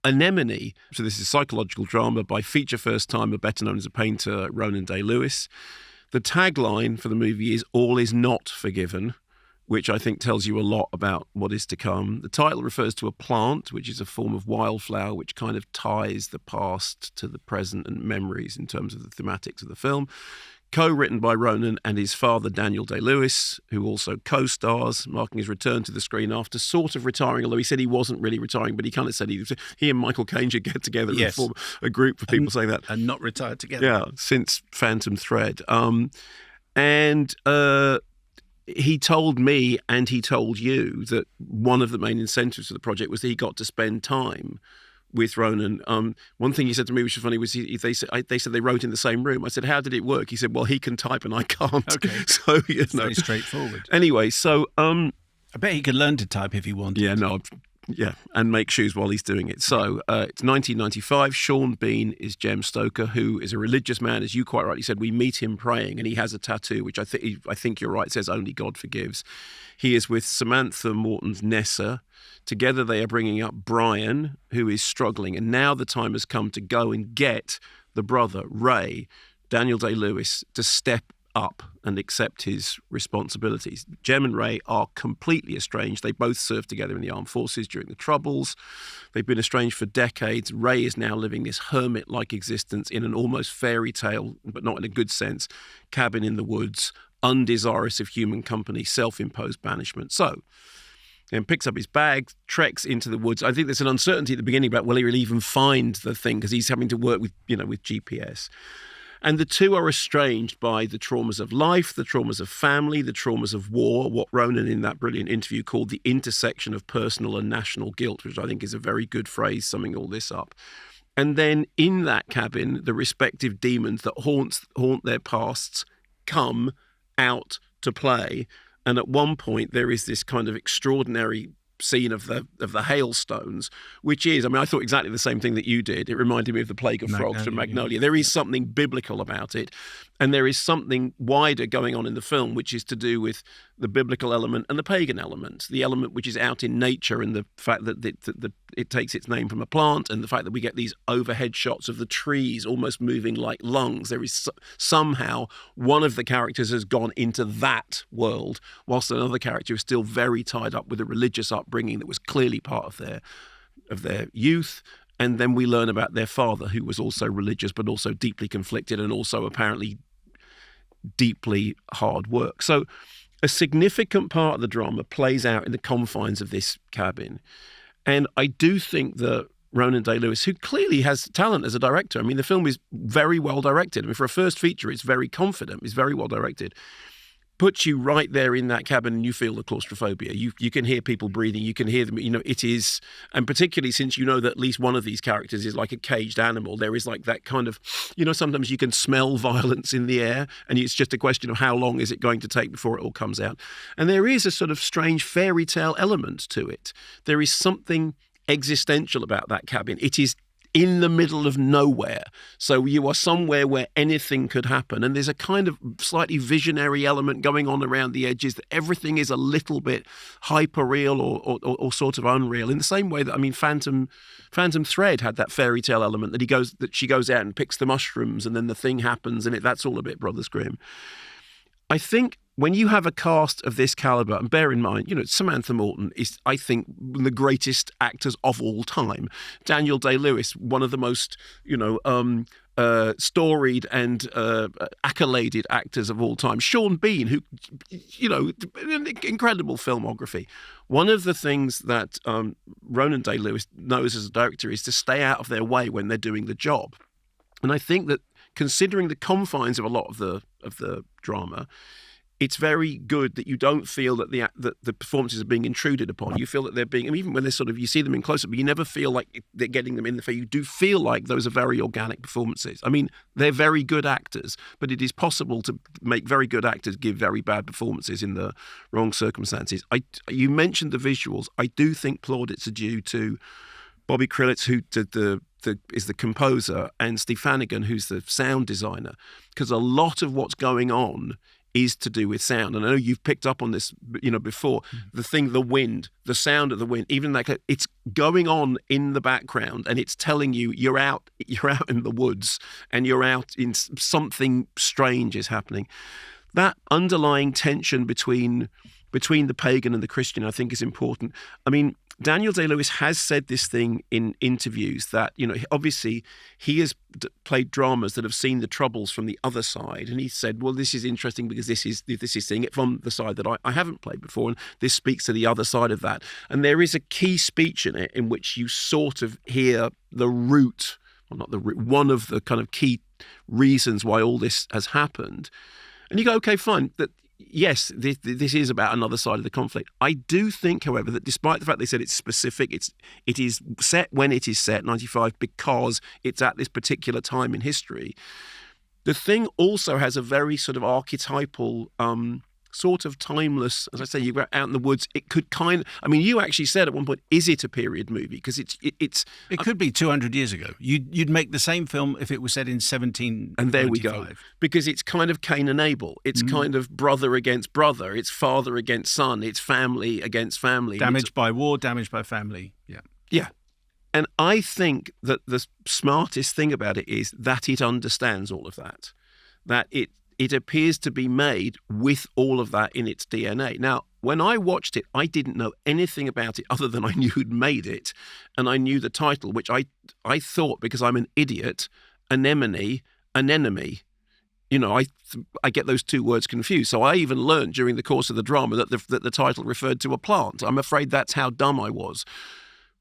Anemone. So this is a psychological drama by feature first-timer, better known as a painter, Ronan Day-Lewis. The tagline for the movie is "All is not forgiven," which I think tells you a lot about what is to come. The title refers to a plant, which is a form of wildflower, which kind of ties the past to the present and memories in terms of the thematics of the film. Co-written by Ronan and his father, Daniel Day-Lewis, who also co-stars, marking his return to the screen after sort of retiring, although he said he wasn't really retiring, but he kind of said he and Michael Caine should get together and form a group for people saying that. And not retire together. Yeah, since Phantom Thread. He told me and he told you that one of the main incentives for the project was that he got to spend time with Ronan. One thing he said to me, which was funny, was they said they wrote in the same room. I said, how did it work? He said, well, he can type and I can't. Okay. So, very straightforward. Anyway, so... I bet he could learn to type if he wanted. Yeah, and make shoes while he's doing it. So it's 1995. Sean Bean is Jem Stoker, who is a religious man, as you quite rightly said. We meet him praying, and he has a tattoo, which I think you're right, says "Only God Forgives." He is with Samantha Morton's Nessa. Together they are bringing up Brian, who is struggling, and now the time has come to go and get the brother, Ray, Daniel Day-Lewis, to step up and accept his responsibilities. Jem and Ray are completely estranged. They both served together in the armed forces during the Troubles. They've been estranged for decades. Ray is now living this hermit-like existence in an almost fairy tale, but not in a good sense, cabin in the woods, undesirous of human company, self-imposed banishment. So, and picks up his bag, treks into the woods. I think there's an uncertainty at the beginning about will he really even find the thing, because he's having to work with GPS. And the two are estranged by the traumas of life, the traumas of family, the traumas of war, what Ronan in that brilliant interview called the intersection of personal and national guilt, which I think is a very good phrase summing all this up. And then in that cabin, the respective demons that haunt their pasts come out to play. And at one point, there is this kind of extraordinary scene of the hailstones, which is, I thought exactly the same thing that you did. It reminded me of the Plague of Frogs from Magnolia. There is something biblical about it, and there is something wider going on in the film, which is to do with the biblical element and the pagan element, the element which is out in nature, and the fact that it takes its name from a plant, and the fact that we get these overhead shots of the trees almost moving like lungs. There is somehow one of the characters has gone into that world, whilst another character is still very tied up with a religious upbringing that was clearly part of their youth. And then we learn about their father, who was also religious but also deeply conflicted and also apparently deeply hard work. So a significant part of the drama plays out in the confines of this cabin. And I do think that Ronan Day-Lewis, who clearly has talent as a director, the film is very well directed. For a first feature, it's very confident, it's very well directed. Puts you right there in that cabin and you feel the claustrophobia. You can hear people breathing, you can hear them, it is, and particularly since you know that at least one of these characters is like a caged animal, there is like that kind of, sometimes you can smell violence in the air and it's just a question of how long is it going to take before it all comes out. And there is a sort of strange fairy tale element to it. There is something existential about that cabin. It is in the middle of nowhere. So you are somewhere where anything could happen. And there's a kind of slightly visionary element going on around the edges, that everything is a little bit hyper-real or sort of unreal. In the same way that, Phantom Thread had that fairy tale element that she goes out and picks the mushrooms and then the thing happens and that's all a bit Brothers Grimm. I think when you have a cast of this caliber, and bear in mind, Samantha Morton is, I think, one of the greatest actors of all time. Daniel Day-Lewis, one of the most, storied and accoladed actors of all time. Sean Bean, who, an incredible filmography. One of the things that Ronan Day-Lewis knows as a director is to stay out of their way when they're doing the job. And I think that considering the confines of a lot of the drama, it's very good that you don't feel that the performances are being intruded upon. You feel that they're being, even when they're you see them in close-up, but you never feel like they're getting them in the face. You do feel like those are very organic performances. They're very good actors, but it is possible to make very good actors give very bad performances in the wrong circumstances. You mentioned the visuals. I do think plaudits are due to Bobby Krillitz, who is the composer, and Steve Flanagan, who's the sound designer, because a lot of what's going on is to do with sound. And I know you've picked up on this, before. The wind, the sound of the wind, even like it's going on in the background, and it's telling you you're out in the woods, and you're out in something strange is happening. That underlying tension between the pagan and the Christian, I think, is important. I mean, Daniel Day-Lewis has said this thing in interviews that, obviously he has played dramas that have seen the troubles from the other side. And he said, well, this is interesting because this is seeing it from the side that I haven't played before. And this speaks to the other side of that. And there is a key speech in it in which you sort of hear the root, well, not the root, one of the kind of key reasons why all this has happened. And you go, okay, fine, that yes, this is about another side of the conflict. I do think, however, that despite the fact they said it's specific, it is set when it is set, 95, because it's at this particular time in history. The thing also has a very sort of archetypal, sort of timeless, as I say, you go out in the woods, it could you actually said at one point, is it a period movie? Because it could be 200 years ago. You'd make the same film if it was set in 1795. And there we go. Because it's kind of Cain and Abel. It's kind of brother against brother. It's father against son. It's family against family. Damaged by war, damaged by family. Yeah. Yeah. And I think that the smartest thing about it is that it understands all of that. That it appears to be made with all of that in its DNA. Now, when I watched it, I didn't know anything about it other than I knew who'd made it, and I knew the title, which I thought, because I'm an idiot, Anemone, an enemy. I get those two words confused. So I even learned during the course of the drama that the title referred to a plant. I'm afraid that's how dumb I was.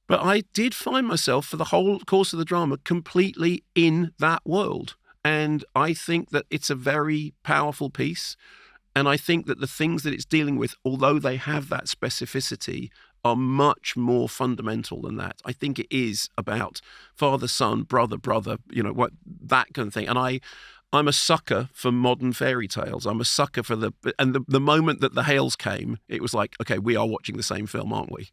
But I did find myself, for the whole course of the drama, completely in that world. And I think that it's a very powerful piece. And I think that the things that it's dealing with, although they have that specificity, are much more fundamental than that. I think it is about father, son, brother, what that kind of thing. And I'm a sucker for modern fairy tales. I'm a sucker for the moment that the Hales came, it was like, okay, we are watching the same film, aren't we?